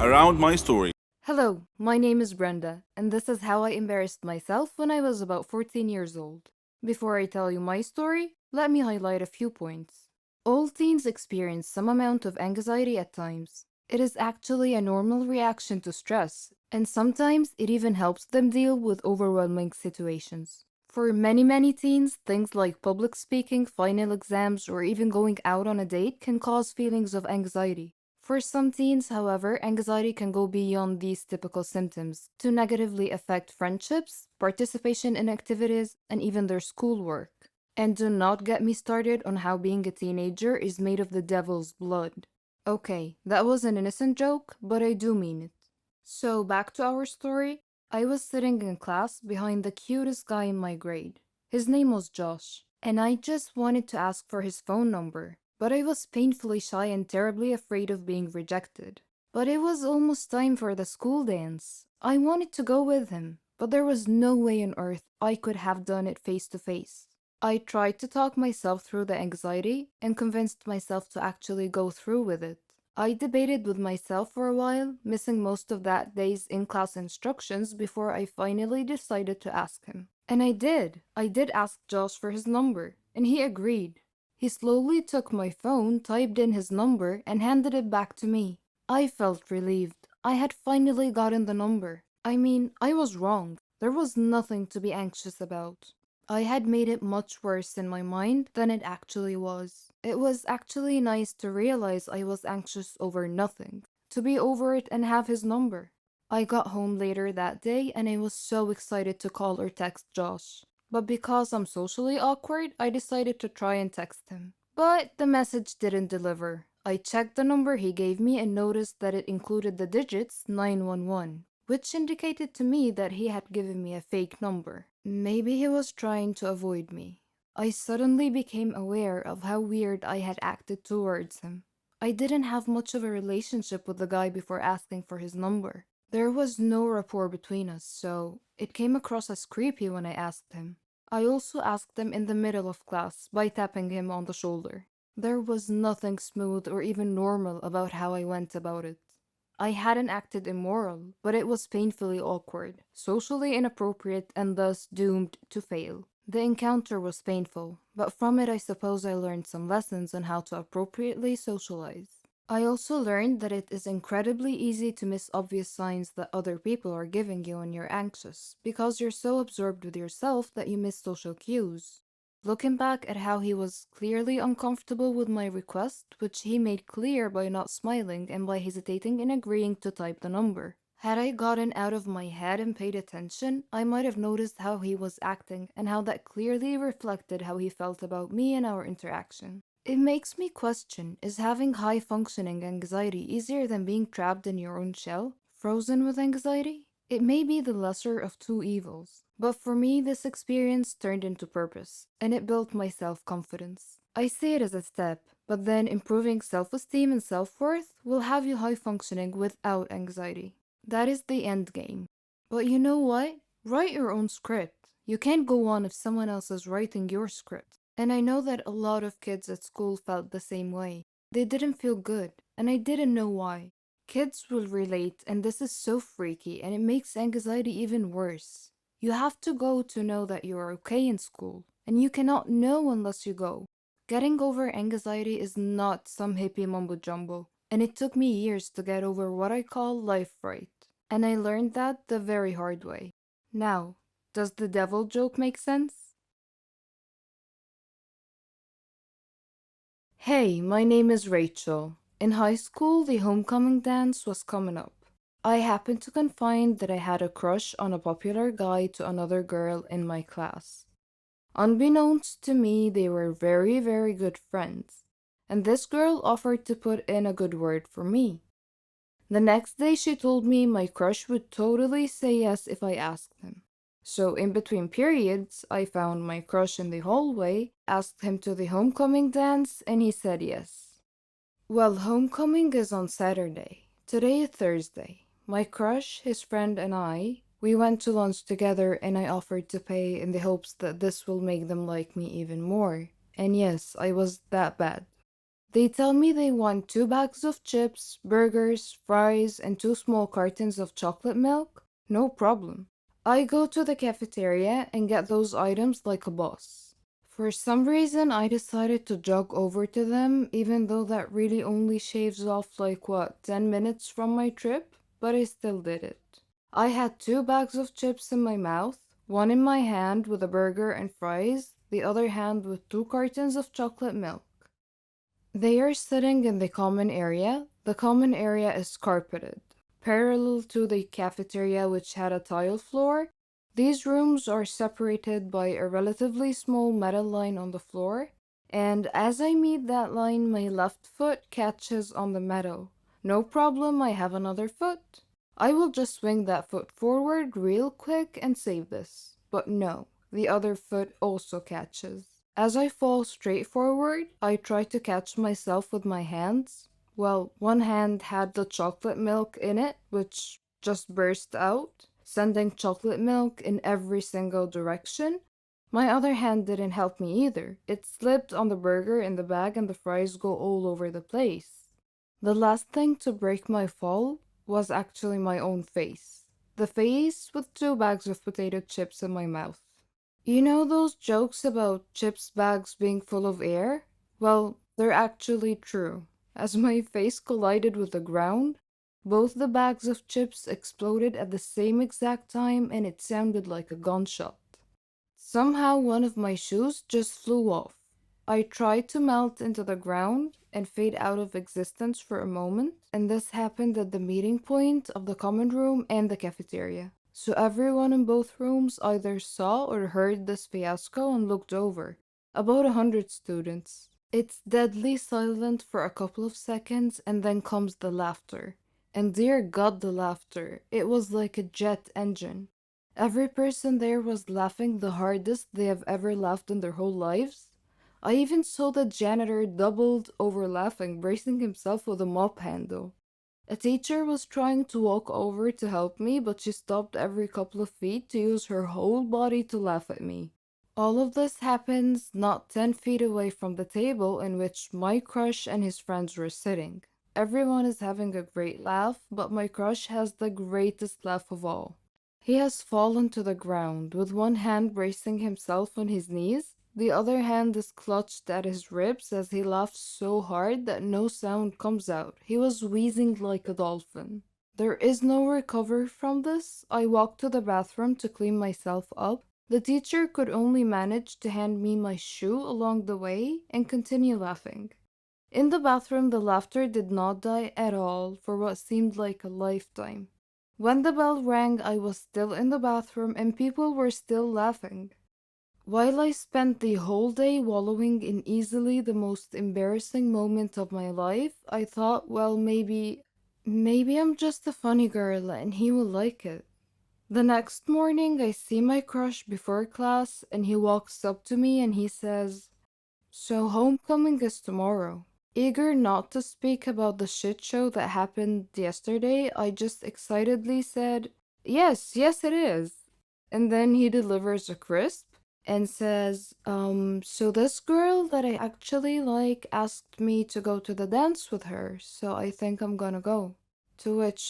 around my story. Hello, my name is Brenda, and this is how I embarrassed myself when I was about 14 years old. Before I tell you my story, let me highlight a few points. All teens experience some amount of anxiety at times. It is actually a normal reaction to stress, and sometimes it even helps them deal with overwhelming situations. For many teens, things like public speaking, final exams, or even going out on a date can cause feelings of anxiety. For some teens, however, anxiety can go beyond these typical symptoms to negatively affect friendships, participation in activities, and even their schoolwork. And do not get me started on how being a teenager is made of the devil's blood. Okay, that was an innocent joke, but I do mean it. So, back to our story. I was sitting in class behind the cutest guy in my grade. His name was Josh, and I just wanted to ask for his phone number, but I was painfully shy and terribly afraid of being rejected. But it was almost time for the school dance. I wanted to go with him, but there was no way on earth I could have done it face to face. I tried to talk myself through the anxiety and convinced myself to actually go through with it. I debated with myself for a while, missing most of that day's in-class instructions before I finally decided to ask him. And I did. I did ask Josh for his number, and he agreed. He slowly took my phone, typed in his number, and handed it back to me. I felt relieved. I had finally gotten the number. I mean, I was wrong. There was nothing to be anxious about. I had made it much worse in my mind than it actually was. It was actually nice to realize I was anxious over nothing, to be over it and have his number. I got home later that day and I was so excited to call or text Josh. But because I'm socially awkward, I decided to try and text him. But the message didn't deliver. I checked the number he gave me and noticed that it included the digits 911, which indicated to me that he had given me a fake number. Maybe he was trying to avoid me. I suddenly became aware of how weird I had acted towards him. I didn't have much of a relationship with the guy before asking for his number. There was no rapport between us, so it came across as creepy when I asked him. I also asked him in the middle of class by tapping him on the shoulder. There was nothing smooth or even normal about how I went about it. I hadn't acted immoral, but it was painfully awkward, socially inappropriate, and thus doomed to fail. The encounter was painful, but from it I suppose I learned some lessons on how to appropriately socialize. I also learned that it is incredibly easy to miss obvious signs that other people are giving you when you're anxious, because you're so absorbed with yourself that you miss social cues. Looking back at how he was clearly uncomfortable with my request, which he made clear by not smiling and by hesitating in agreeing to type the number. Had I gotten out of my head and paid attention, I might have noticed how he was acting and how that clearly reflected how he felt about me and our interaction. It makes me question, is having high functioning anxiety easier than being trapped in your own shell, frozen with anxiety? It may be the lesser of two evils, but for me, this experience turned into purpose, and it built my self confidence. I see it as a step, but then improving self esteem and self worth will have you high functioning without anxiety. That is the end game. But you know what? Write your own script. You can't go on if someone else is writing your script. And I know that a lot of kids at school felt the same way. They didn't feel good, and I didn't know why. Kids will relate, and this is so freaky, and it makes anxiety even worse. You have to go to know that you are okay in school, and you cannot know unless you go. Getting over anxiety is not some hippie mumbo jumbo, and it took me years to get over what I call life fright. And I learned that the very hard way. Now, does the devil joke make sense? Hey, my name is Rachel. In high school, the homecoming dance was coming up. I happened to confide that I had a crush on a popular guy to another girl in my class. Unbeknownst to me, they were very good friends, and this girl offered to put in a good word for me. The next day, she told me my crush would totally say yes if I asked him. So, in between periods, I found my crush in the hallway, asked him to the homecoming dance, and he said yes. Well, homecoming is on Saturday. Today is Thursday. My crush, his friend, and we went to lunch together and I offered to pay in the hopes that this will make them like me even more. And yes, I was that bad. They tell me they want 2 bags of chips, burgers, fries, and 2 small cartons of chocolate milk. No problem. I go to the cafeteria and get those items like a boss. For some reason, I decided to jog over to them, even though that really only shaves off 10 minutes from my trip, but I still did it. I had 2 bags of chips in my mouth, one in my hand with a burger and fries, the other hand with 2 cartons of chocolate milk. They are sitting in the common area. The common area is carpeted, parallel to the cafeteria, which had a tile floor. These rooms are separated by a relatively small metal line on the floor, and as I meet that line, my left foot catches on the metal. No problem, I have another foot. I will just swing that foot forward real quick and save this. But no, the other foot also catches. As I fall straight forward, I try to catch myself with my hands. Well, one hand had the chocolate milk in it, which just burst out, sending chocolate milk in every single direction. My other hand didn't help me either. It slipped on the burger in the bag and the fries go all over the place. The last thing to break my fall was actually my own face. The face with 2 bags of potato chips in my mouth. You know those jokes about chips bags being full of air? Well, they're actually true. As my face collided with the ground, both the bags of chips exploded at the same exact time and it sounded like a gunshot. Somehow one of my shoes just flew off. I tried to melt into the ground and fade out of existence for a moment, and this happened at the meeting point of the common room and the cafeteria. So everyone in both rooms either saw or heard this fiasco and looked over. About 100 students. It's deadly silent for a couple of seconds and then comes the laughter. And dear God, the laughter. It was like a jet engine. Every person there was laughing the hardest they have ever laughed in their whole lives. I even saw the janitor doubled over laughing, bracing himself with a mop handle. A teacher was trying to walk over to help me, but she stopped every couple of feet to use her whole body to laugh at me. All of this happens not 10 feet away from the table in which my crush and his friends were sitting. Everyone is having a great laugh, but my crush has the greatest laugh of all. He has fallen to the ground, with one hand bracing himself on his knees. The other hand is clutched at his ribs as he laughs so hard that no sound comes out. He was wheezing like a dolphin. There is no recovery from this. I walked to the bathroom to clean myself up. The teacher could only manage to hand me my shoe along the way and continue laughing. In the bathroom, the laughter did not die at all for what seemed like a lifetime. When the bell rang, I was still in the bathroom and people were still laughing. While I spent the whole day wallowing in easily the most embarrassing moment of my life, I thought, well, maybe I'm just a funny girl and he will like it. The next morning, I see my crush before class and he walks up to me and he says, "So homecoming is tomorrow." Eager not to speak about the shit show that happened yesterday, I just excitedly said, "Yes, yes it is." And then he delivers a crisp and says, so this girl that I actually like asked me to go to the dance with her, so I think I'm gonna go." To which